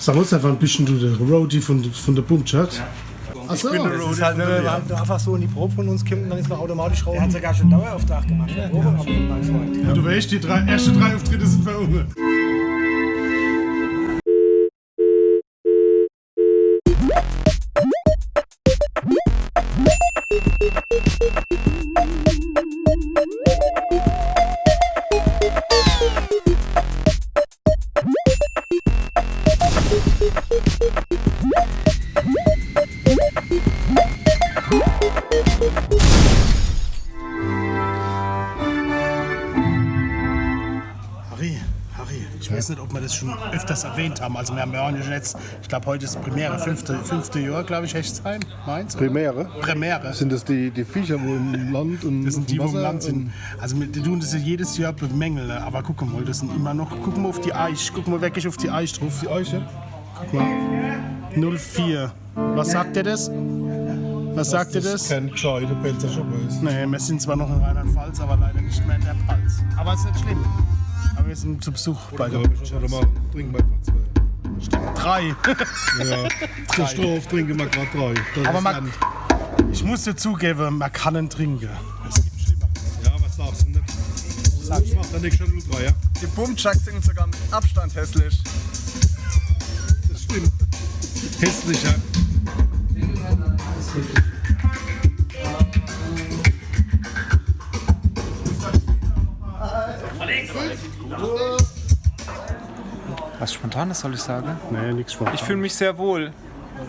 Sag mal, Stefan, bist du der Roadie von der Bumchat? Ja. Achso, Ich bin der Roadie von der einfach so in die Probe von uns kommt und dann ist man automatisch raus. Er hat sogar schon Dauerauftrag gemacht. Ja, mein Freund. ja. Du weißt, die ersten drei Auftritte sind verhungert. Harry, ich weiß nicht, ob wir das schon öfters erwähnt haben. Also wir haben ja jetzt, ich glaube heute ist Premiere, fünfte Jahr, glaube ich, Hechtsheim, Mainz. Premiere? Premiere. Sind das die Viecher, wo im Land und Das sind die, wo im Wasser Land sind. Also die tun das ja jedes Jahr bemängeln. Aber guck mal, das sind immer noch, guck mal auf die Eich, guck mal wirklich auf die Eich drauf. Die Eiche? Guck mal, 04. Was sagt ihr das? Was sagt ihr das? Kein gescheiter Pelzer schon weiß. Nee, wir sind zwar noch in Rheinland-Pfalz, aber leider nicht mehr in der Pfalz. Aber es ist nicht schlimm. Aber wir sind zu Besuch bei der Warte mal, trinken wir einfach 2. 3. Ja, zur Strophe trinken wir gerade 3. Das Aber ist man, Land. ich muss dir zugeben, man kann ihn trinken. Es gibt schlimmer. Ja, was sagst du nicht? Ich mach da nicht schon 3, ja? Die Bumchucks sind sogar mit Abstand hässlich. Das stimmt. Hässlich, ja. Was Spontanes soll ich sagen? Nee, nichts spontan. Ich fühle mich sehr wohl.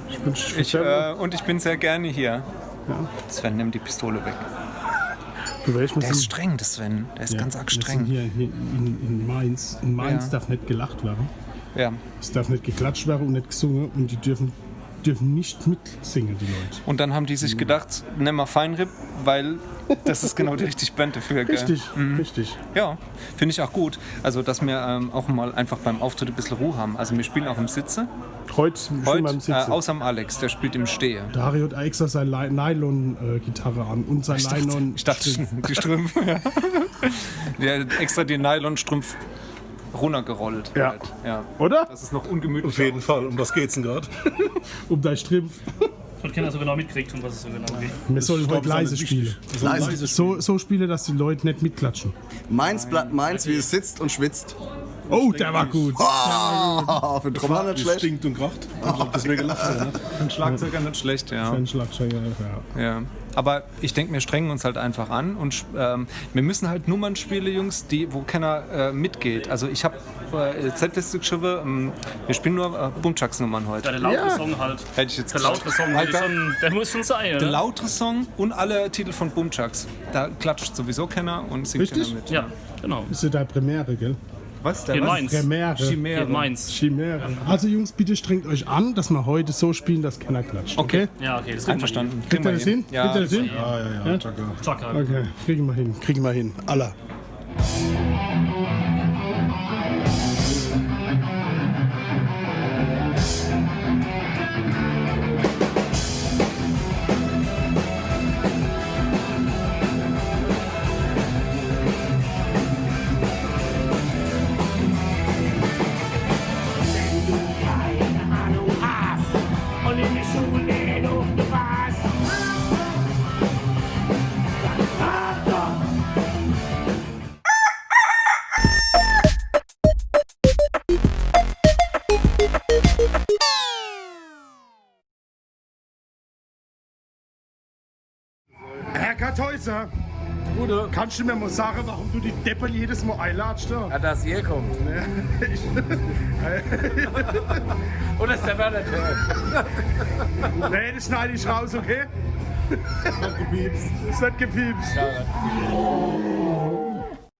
Ich Ich bin sehr gerne hier. Sven, nimm die Pistole weg. Der ist streng, der Sven. Der ist ganz arg Wir sind streng. hier in Mainz. In Mainz Ja. darf nicht gelacht werden. Ja. Es darf nicht geklatscht werden und nicht gesungen. Und die dürfen nicht mitsingen, die Leute. Und dann haben die sich gedacht, nimm mal Feinripp, weil das ist genau die richtige Band dafür. Gell? Richtig, richtig. Ja, finde ich auch gut. Also, dass wir auch mal einfach beim Auftritt ein bisschen Ruhe haben. Also, wir spielen auch im Sitze. Heute schon Heute, beim Sitzen. außer dem Alex, der spielt im Stehe. Der Harry hat extra seine Nylon-Gitarre an und sein Nylon. Ich dachte schon, die Strümpfe. Ja. Der hat extra den Nylonstrumpf runtergerollt. Ja. Halt. Ja. Oder? Das ist noch ungemütlich. Auf jeden Fall. Um was geht's denn gerade? Um dein Strimpf. Und keiner so genau mitkriegt, um was es so genau geht. Wir sollen heute leise spielen. Leise. So spielen, dass die Leute nicht mitklatschen. Meins bleibt meins, wie es sitzt und schwitzt. Oh, der war gut. Ah, für den Trommler nicht Das schlecht. stinkt und kracht. Das wäre gelacht sein, ne? Ein Schlagzeuger nicht schlecht, ja. Ein Schlagzeuger, ja. Ja. Aber ich denke, wir strengen uns halt einfach an und wir müssen halt Nummern spielen, Jungs, wo keiner mitgeht. Also ich habe Z-Liste geschrieben, wir spielen nur Bumchucks-Nummern heute. Ja, der lautere Song halt. Hätte ich jetzt Der lautere Song, Alter, der muss schon sein, der oder? lautere Song und alle Titel von Bumchucks. Da klatscht sowieso keiner und singt Richtig? keiner mit. Ja, genau. Ist ja deine Premiere, gell? Was? In Mainz. Premiere. In Mainz. Chimäre. Also Jungs, bitte strengt euch an, dass wir heute so spielen, dass keiner klatscht. Okay? Ja, okay, das kriegen wir Einverstanden. Kriegt ihr das hin? Ja, Kriegt ihr das hin? Ja, Chaka. hin. Zack, halt. Okay, kriegen wir hin. Aller. Und in die Schule aufgepasst. Herr Kartäuser, kannst du mir mal sagen, warum du die Deppel jedes Mal einladest? Ja, dass ihr kommt. Oder ist der Werner der? Nee, das schneide ich raus, okay? Ist nicht gepiepst. Ist nicht gepiepst. Ja,